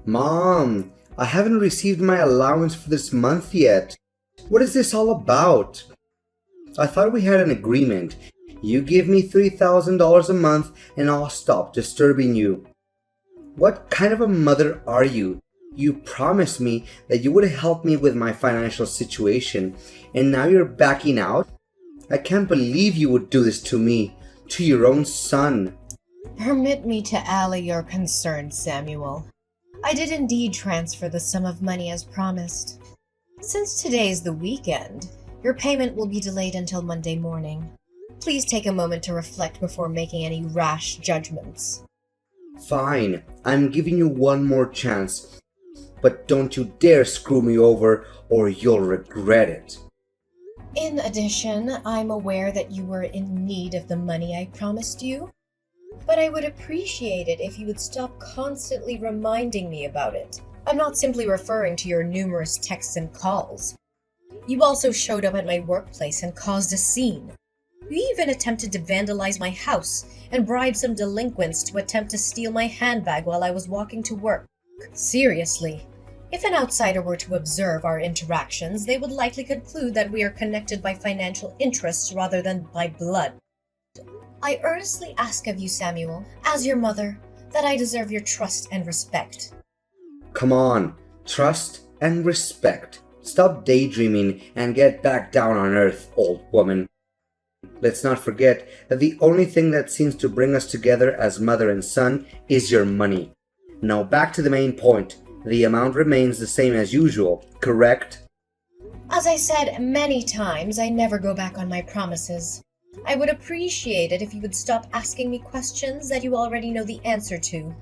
Mom, I haven't received my allowance for this month yet. What is this all about? I thought we had an agreement. You give me $3,000 a month and I'll stop disturbing you. What kind of a mother are you? You promised me that you would help me with my financial situation, and now you're backing out? I can't believe you would do this to me, to your own son. Permit me to allay your concern, Samuel. I did indeed transfer the sum of money as promised. Since today is the weekend, your payment will be delayed until Monday morning. Please take a moment to reflect before making any rash judgments. Fine, I'm giving you one more chance. But don't you dare screw me over or you'll regret it. In addition, I'm aware that you were in need of the money I promised you, but I would appreciate it if you would stop constantly reminding me about it. I'm not simply referring to your numerous texts and calls. You also showed up at my workplace and caused a scene. You even attempted to vandalize my house and bribe some delinquents to attempt to steal my handbag while I was walking to work. Seriously, if an outsider were to observe our interactions, they would likely conclude that we are connected by financial interests rather than by blood. I earnestly ask of you, Samuel, as your mother, that I deserve your trust and respect. Come on, trust and respect. Stop daydreaming and get back down on earth, old woman. Let's not forget that the only thing that seems to bring us together as mother and son is your money. Now back to the main point. The amount remains the same as usual, correct? As I said many times, I never go back on my promises. I would appreciate it if you would stop asking me questions that you already know the answer to.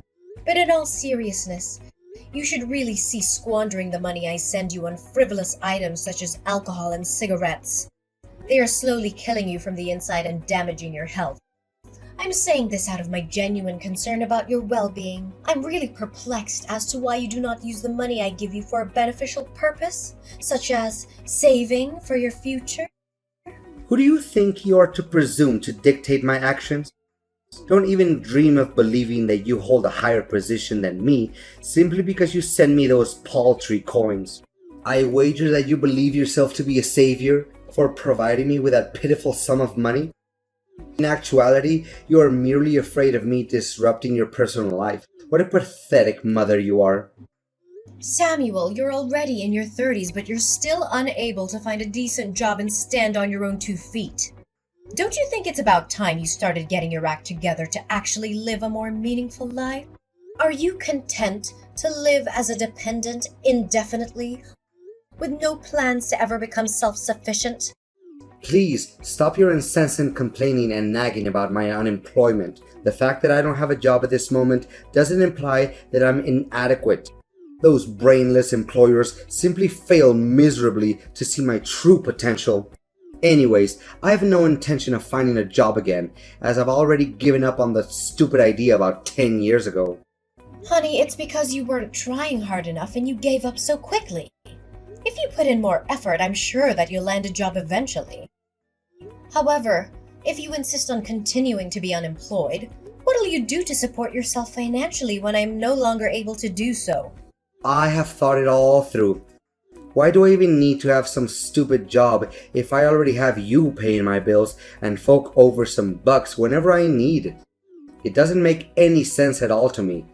But in all seriousness, you should really cease squandering the money I send you on frivolous items such as alcohol and cigarettes. They are slowly killing you from the inside and damaging your health. I'm saying this out of my genuine concern about your well-being. I'm really perplexed as to why you do not use the money I give you for a beneficial purpose, such as saving for your future. Who do you think you are to presume to dictate my actions? Don't even dream of believing that you hold a higher position than me simply because you send me those paltry coins. I wager that you believe yourself to be a savior for providing me with that pitiful sum of money. In actuality, you are merely afraid of me disrupting your personal life. What a pathetic mother you are. Samuel, you're already in your 30s, but you're still unable to find a decent job and stand on your own 2 feet. Don't you think it's about time you started getting your act together to actually live a more meaningful life? Are you content to live as a dependent indefinitely, with no plans to ever become self-sufficient? Please, stop your incessant complaining and nagging about my unemployment. The fact that I don't have a job at this moment doesn't imply that I'm inadequate. Those brainless employers simply fail miserably to see my true potential. Anyways, I have no intention of finding a job again, as I've already given up on the stupid idea about 10 years ago. Honey, it's because you weren't trying hard enough and you gave up so quickly. If you put in more effort, I'm sure that you'll land a job eventually. However, if you insist on continuing to be unemployed, what'll you do to support yourself financially when I'm no longer able to do so? I have thought it all through. Why do I even need to have some stupid job if I already have you paying my bills and fork over some bucks whenever I need? It doesn't make any sense at all to me.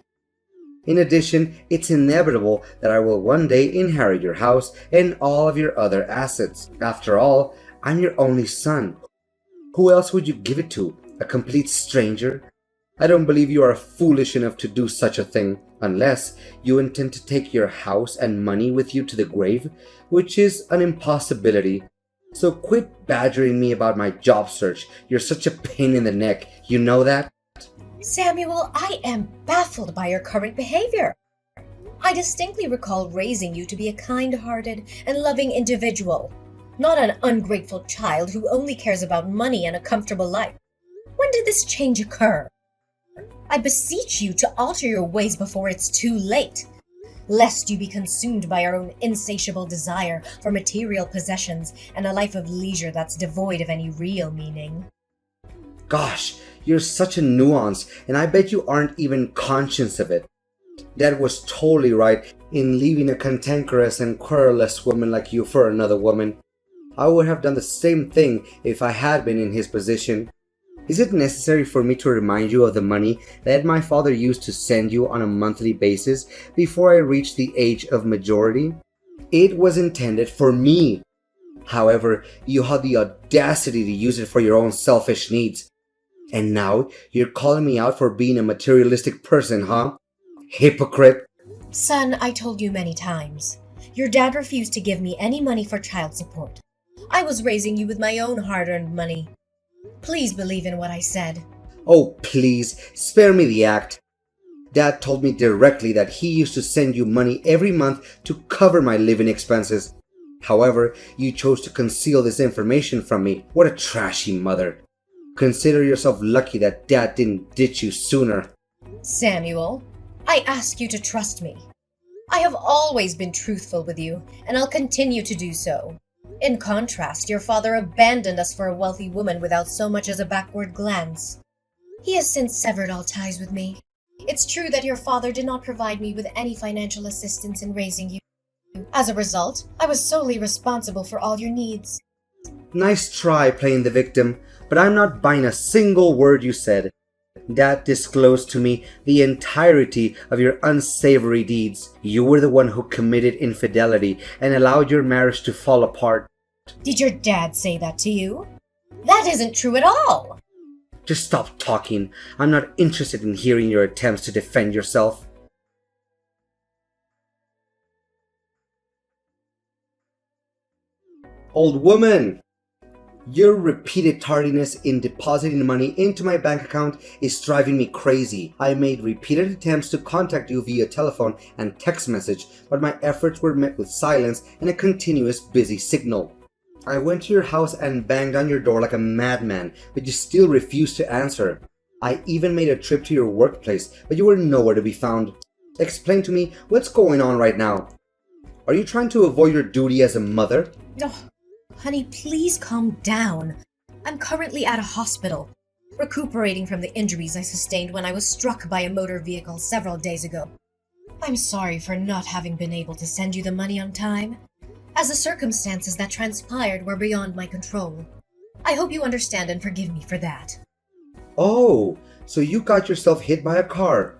In addition, it's inevitable that I will one day inherit your house and all of your other assets. After all, I'm your only son. Who else would you give it to? A complete stranger? I don't believe you are foolish enough to do such a thing, unless you intend to take your house and money with you to the grave, which is an impossibility. So quit badgering me about my job search. You're such a pain in the neck, you know that? Samuel, I am baffled by your current behavior. I distinctly recall raising you to be a kind-hearted and loving individual, not an ungrateful child who only cares about money and a comfortable life. When did this change occur? I beseech you to alter your ways before it's too late, lest you be consumed by your own insatiable desire for material possessions and a life of leisure that's devoid of any real meaning. Gosh, you're such a nuance, and I bet you aren't even conscious of it. Dad was totally right in leaving a cantankerous and querulous woman like you for another woman. I would have done the same thing if I had been in his position. Is it necessary for me to remind you of the money that my father used to send you on a monthly basis before I reached the age of majority? It was intended for me. However, you had the audacity to use it for your own selfish needs. And now you're calling me out for being a materialistic person, huh? Hypocrite. Son, I told you many times. Your dad refused to give me any money for child support. I was raising you with my own hard-earned money. Please believe in what I said. Oh, please, spare me the act. Dad told me directly that he used to send you money every month to cover my living expenses. However, you chose to conceal this information from me. What a trashy mother. Consider yourself lucky that Dad didn't ditch you sooner. Samuel, I ask you to trust me. I have always been truthful with you, and I'll continue to do so. In contrast, your father abandoned us for a wealthy woman without so much as a backward glance. He has since severed all ties with me. It's true that your father did not provide me with any financial assistance in raising you. As a result, I was solely responsible for all your needs. Nice try playing the victim, but I'm not buying a single word you said. Dad disclosed to me the entirety of your unsavory deeds. You were the one who committed infidelity and allowed your marriage to fall apart. Did your dad say that to you? That isn't true at all! Just stop talking. I'm not interested in hearing your attempts to defend yourself. Old woman! Your repeated tardiness in depositing money into my bank account is driving me crazy. I made repeated attempts to contact you via telephone and text message, but my efforts were met with silence and a continuous busy signal. I went to your house and banged on your door like a madman, but you still refused to answer. I even made a trip to your workplace, but you were nowhere to be found. Explain to me what's going on right now. Are you trying to avoid your duty as a mother? Oh, honey, please calm down. I'm currently at a hospital, recuperating from the injuries I sustained when I was struck by a motor vehicle several days ago. I'm sorry for not having been able to send you the money on time, as the circumstances that transpired were beyond my control. I hope you understand and forgive me for that. Oh, so you got yourself hit by a car.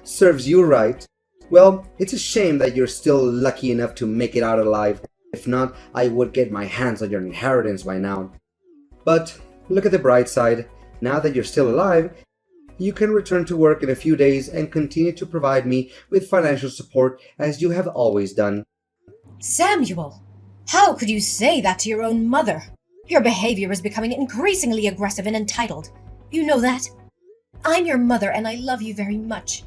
Serves you right. Well, it's a shame that you're still lucky enough to make it out alive. If not, I would get my hands on your inheritance by now. But look at the bright side. Now that you're still alive, you can return to work in a few days and continue to provide me with financial support as you have always done. Samuel, how could you say that to your own mother? Your behavior is becoming increasingly aggressive and entitled. You know that? I'm your mother and I love you very much.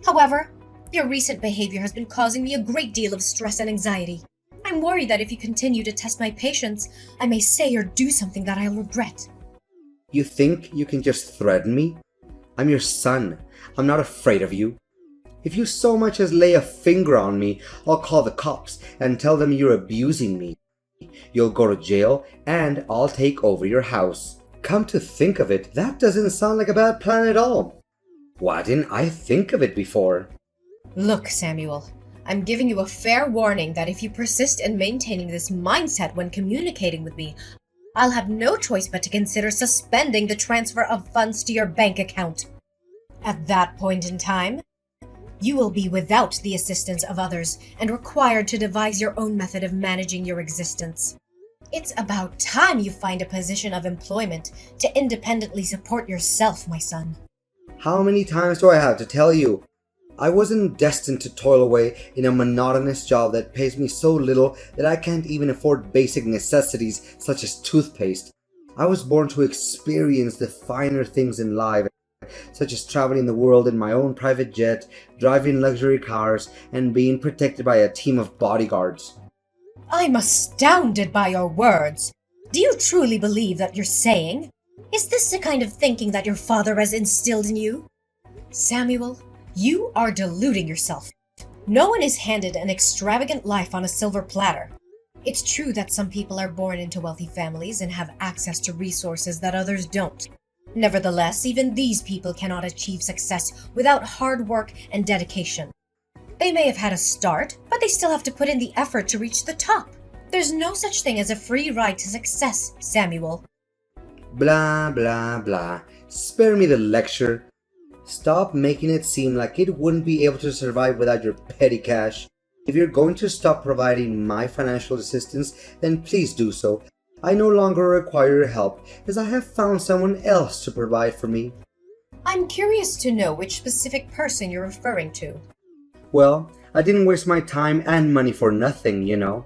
However, your recent behavior has been causing me a great deal of stress and anxiety. I'm worried that if you continue to test my patience, I may say or do something that I'll regret. You think you can just threaten me? I'm your son. I'm not afraid of you. If you so much as lay a finger on me, I'll call the cops and tell them you're abusing me. You'll go to jail and I'll take over your house. Come to think of it, that doesn't sound like a bad plan at all. Why didn't I think of it before? Look, Samuel, I'm giving you a fair warning that if you persist in maintaining this mindset when communicating with me, I'll have no choice but to consider suspending the transfer of funds to your bank account. At that point in time, you will be without the assistance of others and required to devise your own method of managing your existence. It's about time you find a position of employment to independently support yourself, my son. How many times do I have to tell you? I wasn't destined to toil away in a monotonous job that pays me so little that I can't even afford basic necessities such as toothpaste. I was born to experience the finer things in life, such as traveling the world in my own private jet, driving luxury cars, and being protected by a team of bodyguards. I'm astounded by your words. Do you truly believe that you're saying? Is this the kind of thinking that your father has instilled in you? Samuel, you are deluding yourself. No one is handed an extravagant life on a silver platter. It's true that some people are born into wealthy families and have access to resources that others don't. Nevertheless, even these people cannot achieve success without hard work and dedication. They may have had a start, but they still have to put in the effort to reach the top. There's no such thing as a free ride to success, Samuel. Blah, blah, blah. Spare me the lecture. Stop making it seem like it wouldn't be able to survive without your petty cash. If you're going to stop providing my financial assistance, then please do so. I no longer require your help, as I have found someone else to provide for me. I'm curious to know which specific person you're referring to. Well, I didn't waste my time and money for nothing, you know.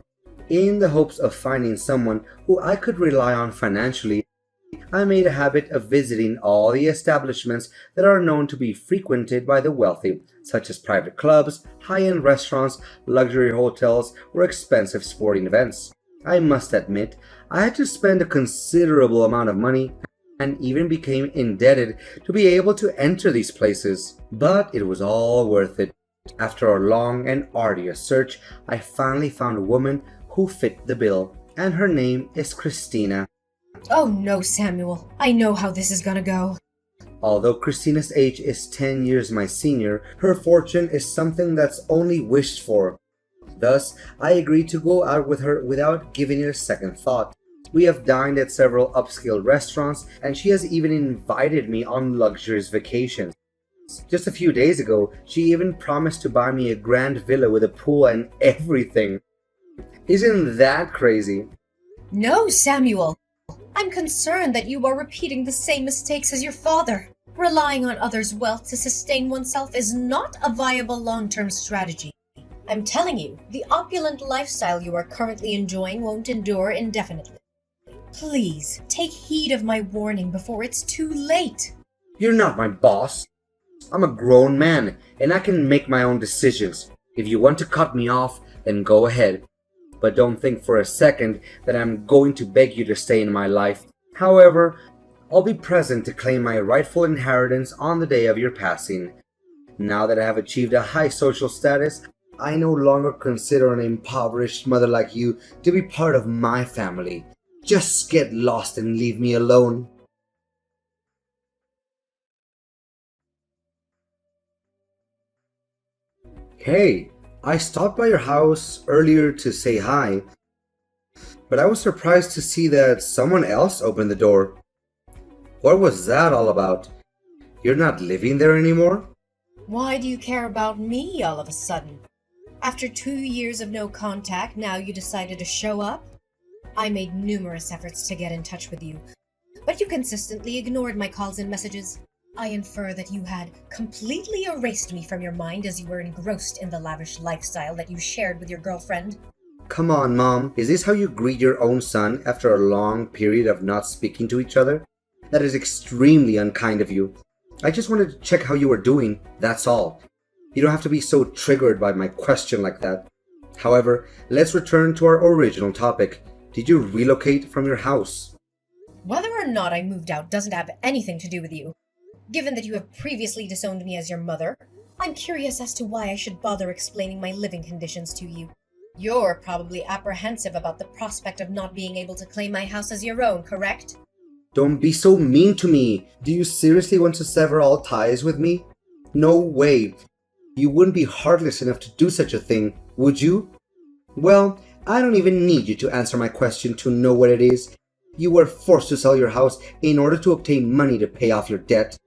In the hopes of finding someone who I could rely on financially, I made a habit of visiting all the establishments that are known to be frequented by the wealthy, such as private clubs, high-end restaurants, luxury hotels, or expensive sporting events. I must admit, I had to spend a considerable amount of money and even became indebted to be able to enter these places. But it was all worth it. After a long and arduous search, I finally found a woman who fit the bill, and her name is Christina. Oh no, Samuel. I know how this is gonna go. Although Christina's age is 10 years my senior, her fortune is something that's only wished for. Thus, I agreed to go out with her without giving it a second thought. We have dined at several upscale restaurants, and she has even invited me on luxurious vacations. Just a few days ago, she even promised to buy me a grand villa with a pool and everything. Isn't that crazy? No, Samuel. I'm concerned that you are repeating the same mistakes as your father. Relying on others' wealth to sustain oneself is not a viable long-term strategy. I'm telling you, the opulent lifestyle you are currently enjoying won't endure indefinitely. Please, take heed of my warning before it's too late. You're not my boss. I'm a grown man, and I can make my own decisions. If you want to cut me off, then go ahead. But don't think for a second that I'm going to beg you to stay in my life. However, I'll be present to claim my rightful inheritance on the day of your passing. Now that I have achieved a high social status, I no longer consider an impoverished mother like you to be part of my family. Just get lost and leave me alone. Hey, I stopped by your house earlier to say hi, but I was surprised to see that someone else opened the door. What was that all about? You're not living there anymore? Why do you care about me all of a sudden? After 2 years of no contact, now you decided to show up? I made numerous efforts to get in touch with you, but you consistently ignored my calls and messages. I infer that you had completely erased me from your mind as you were engrossed in the lavish lifestyle that you shared with your girlfriend. Come on, Mom. Is this how you greet your own son after a long period of not speaking to each other? That is extremely unkind of you. I just wanted to check how you were doing, that's all. You don't have to be so triggered by my question like that. However, let's return to our original topic. Did you relocate from your house? Whether or not I moved out doesn't have anything to do with you. Given that you have previously disowned me as your mother, I'm curious as to why I should bother explaining my living conditions to you. You're probably apprehensive about the prospect of not being able to claim my house as your own, correct? Don't be so mean to me. Do you seriously want to sever all ties with me? No way. You wouldn't be heartless enough to do such a thing, would you? Well, I don't even need you to answer my question to know what it is. You were forced to sell your house in order to obtain money to pay off your debt.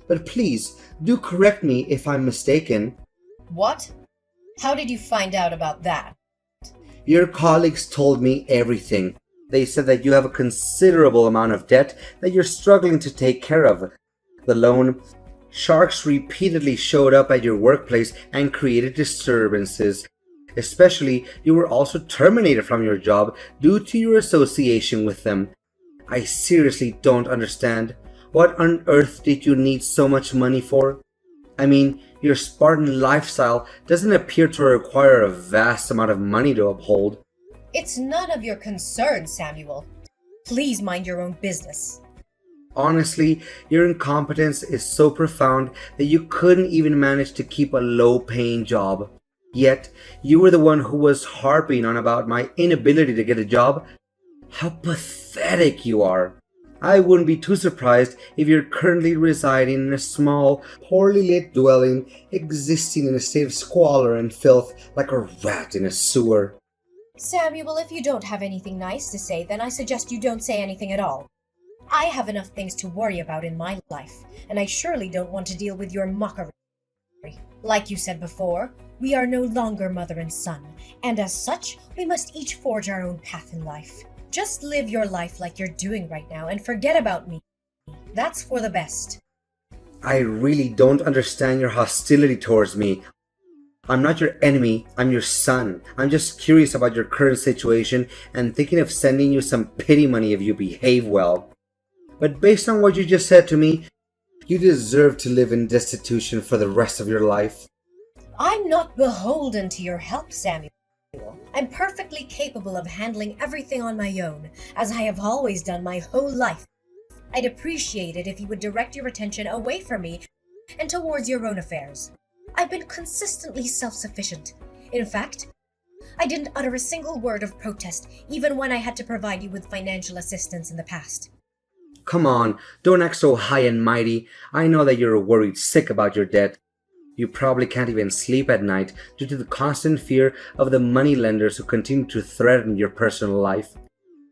But please, do correct me if I'm mistaken. What? How did you find out about that? Your colleagues told me everything. They said that you have a considerable amount of debt that you're struggling to take care of. The loan sharks repeatedly showed up at your workplace and created disturbances. Especially, you were also terminated from your job due to your association with them. I seriously don't understand. What on earth did you need so much money for? I mean, your Spartan lifestyle doesn't appear to require a vast amount of money to uphold. It's none of your concern, Samuel. Please mind your own business. Honestly, your incompetence is so profound that you couldn't even manage to keep a low-paying job. Yet, you were the one who was harping on about my inability to get a job. How pathetic you are. I wouldn't be too surprised if you're currently residing in a small, poorly lit dwelling, existing in a state of squalor and filth like a rat in a sewer. Samuel, if you don't have anything nice to say, then I suggest you don't say anything at all. I have enough things to worry about in my life, and I surely don't want to deal with your mockery. Like you said before, we are no longer mother and son, and as such, we must each forge our own path in life. Just live your life like you're doing right now and forget about me. That's for the best. I really don't understand your hostility towards me. I'm not your enemy, I'm your son. I'm just curious about your current situation and thinking of sending you some pity money if you behave well. But based on what you just said to me, you deserve to live in destitution for the rest of your life. I'm not beholden to your help, Samuel. I'm perfectly capable of handling everything on my own, as I have always done my whole life. I'd appreciate it if you would direct your attention away from me and towards your own affairs. I've been consistently self-sufficient. In fact, I didn't utter a single word of protest, even when I had to provide you with financial assistance in the past. Come on, don't act so high and mighty. I know that you're worried sick about your debt. You probably can't even sleep at night due to the constant fear of the moneylenders who continue to threaten your personal life.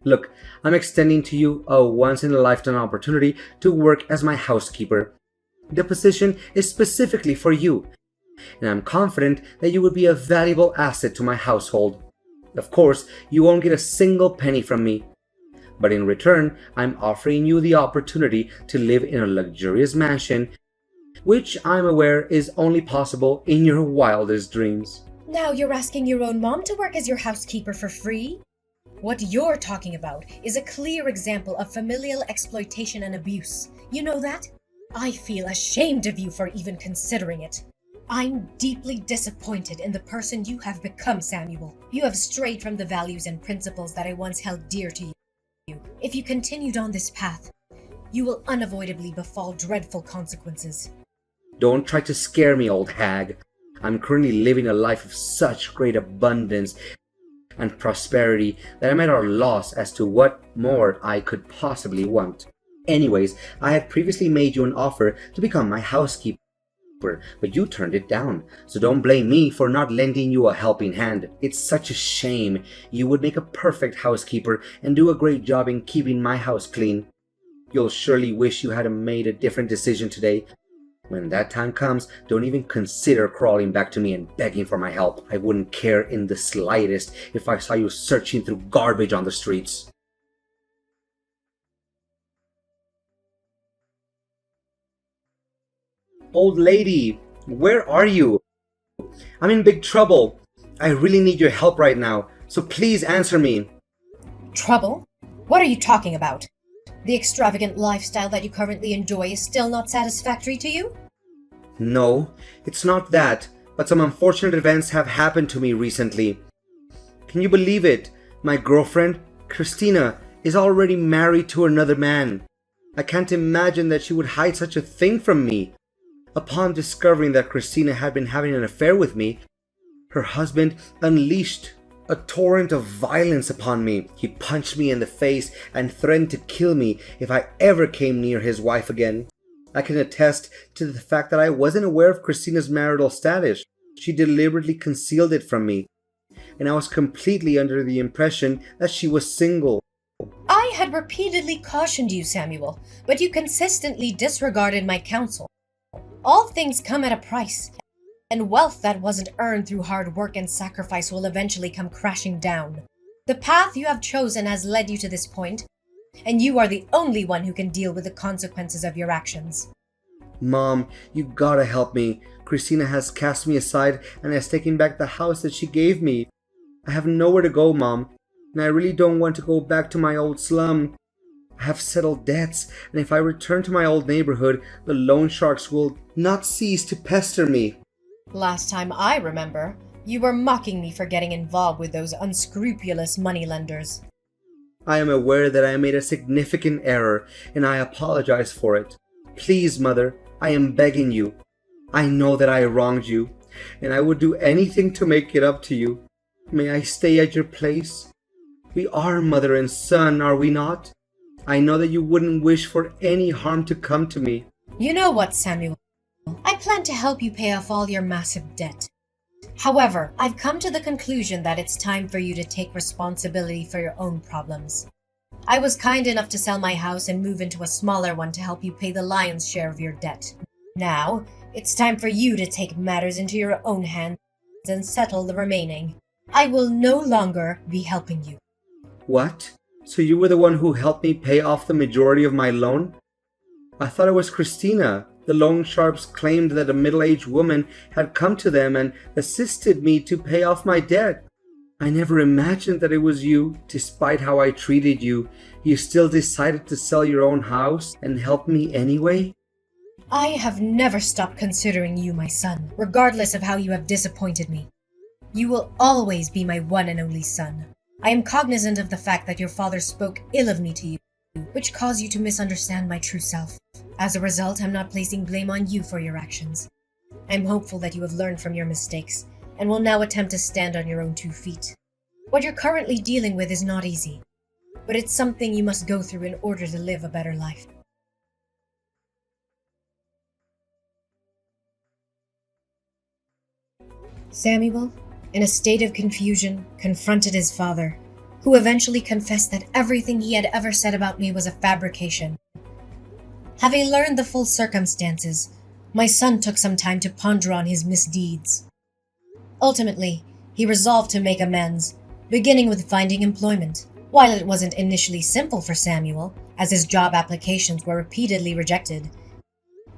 Look, I'm extending to you a once-in-a-lifetime opportunity to work as my housekeeper. The position is specifically for you, and I'm confident that you would be a valuable asset to my household. Of course, you won't get a single penny from me, but in return, I'm offering you the opportunity to live in a luxurious mansion, which I'm aware is only possible in your wildest dreams. Now you're asking your own mom to work as your housekeeper for free? What you're talking about is a clear example of familial exploitation and abuse. You know that? I feel ashamed of you for even considering it. I'm deeply disappointed in the person you have become, Samuel. You have strayed from the values and principles that I once held dear to you. If you continued on this path, you will unavoidably befall dreadful consequences. Don't try to scare me, old hag. I'm currently living a life of such great abundance and prosperity that I'm at a loss as to what more I could possibly want. Anyways, I had previously made you an offer to become my housekeeper, but you turned it down, so don't blame me for not lending you a helping hand. It's such a shame. You would make a perfect housekeeper and do a great job in keeping my house clean. You'll surely wish you had made a different decision today. When that time comes, don't even consider crawling back to me and begging for my help. I wouldn't care in the slightest if I saw you searching through garbage on the streets. Old lady, where are you? I'm in big trouble. I really need your help right now, so please answer me. Trouble? What are you talking about? The extravagant lifestyle that you currently enjoy is still not satisfactory to you? No, it's not that, but some unfortunate events have happened to me recently. Can you believe it? My girlfriend, Christina, is already married to another man. I can't imagine that she would hide such a thing from me. Upon discovering that Christina had been having an affair with me, her husband unleashed a torrent of violence upon me. He punched me in the face and threatened to kill me if I ever came near his wife again. I can attest to the fact that I wasn't aware of Christina's marital status. She deliberately concealed it from me, and I was completely under the impression that she was single. I had repeatedly cautioned you, Samuel, but you consistently disregarded my counsel. All things come at a price, and wealth that wasn't earned through hard work and sacrifice will eventually come crashing down. The path you have chosen has led you to this point, and you are the only one who can deal with the consequences of your actions. Mom, you gotta help me. Christina has cast me aside and has taken back the house that she gave me. I have nowhere to go, Mom, and I really don't want to go back to my old slum. I have settled debts, and if I return to my old neighborhood, the loan sharks will not cease to pester me. Last time I remember, you were mocking me for getting involved with those unscrupulous moneylenders. I am aware that I made a significant error, and I apologize for it. Please, Mother, I am begging you. I know that I wronged you, and I would do anything to make it up to you. May I stay at your place? We are mother and son, are we not? I know that you wouldn't wish for any harm to come to me. You know what, Samuel? I plan to help you pay off all your massive debt. However, I've come to the conclusion that it's time for you to take responsibility for your own problems. I was kind enough to sell my house and move into a smaller one to help you pay the lion's share of your debt. Now, it's time for you to take matters into your own hands and settle the remaining. I will no longer be helping you. What? So you were the one who helped me pay off the majority of my loan? I thought it was Christina. The loan sharps claimed that a middle-aged woman had come to them and assisted me to pay off my debt. I never imagined that it was you. Despite how I treated you, you still decided to sell your own house and help me anyway? I have never stopped considering you my son, regardless of how you have disappointed me. You will always be my one and only son. I am cognizant of the fact that your father spoke ill of me to you, which caused you to misunderstand my true self. As a result, I'm not placing blame on you for your actions. I'm hopeful that you have learned from your mistakes and will now attempt to stand on your own 2 feet. What you're currently dealing with is not easy, but it's something you must go through in order to live a better life. Samuel, in a state of confusion, confronted his father, who eventually confessed that everything he had ever said about me was a fabrication. Having learned the full circumstances, my son took some time to ponder on his misdeeds. Ultimately, he resolved to make amends, beginning with finding employment. While it wasn't initially simple for Samuel, as his job applications were repeatedly rejected,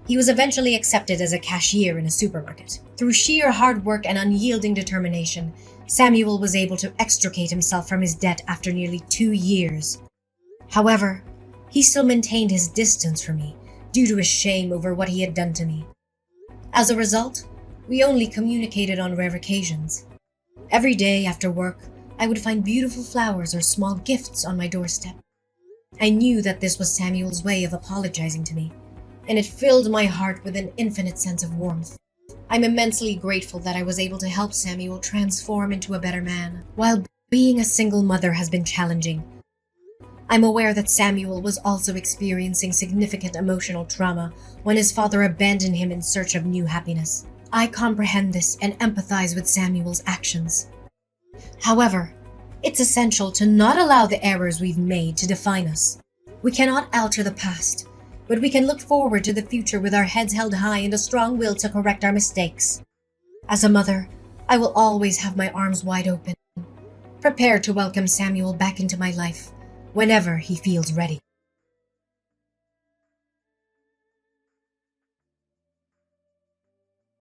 he was eventually accepted as a cashier in a supermarket. Through sheer hard work and unyielding determination, Samuel was able to extricate himself from his debt after nearly 2 years. However, he still maintained his distance from me due to his shame over what he had done to me. As a result, we only communicated on rare occasions. Every day after work, I would find beautiful flowers or small gifts on my doorstep. I knew that this was Samuel's way of apologizing to me, and it filled my heart with an infinite sense of warmth. I'm immensely grateful that I was able to help Samuel transform into a better man. While being a single mother has been challenging, I'm aware that Samuel was also experiencing significant emotional trauma when his father abandoned him in search of new happiness. I comprehend this and empathize with Samuel's actions. However, it's essential to not allow the errors we've made to define us. We cannot alter the past, but we can look forward to the future with our heads held high and a strong will to correct our mistakes. As a mother, I will always have my arms wide open, prepared to welcome Samuel back into my life whenever he feels ready.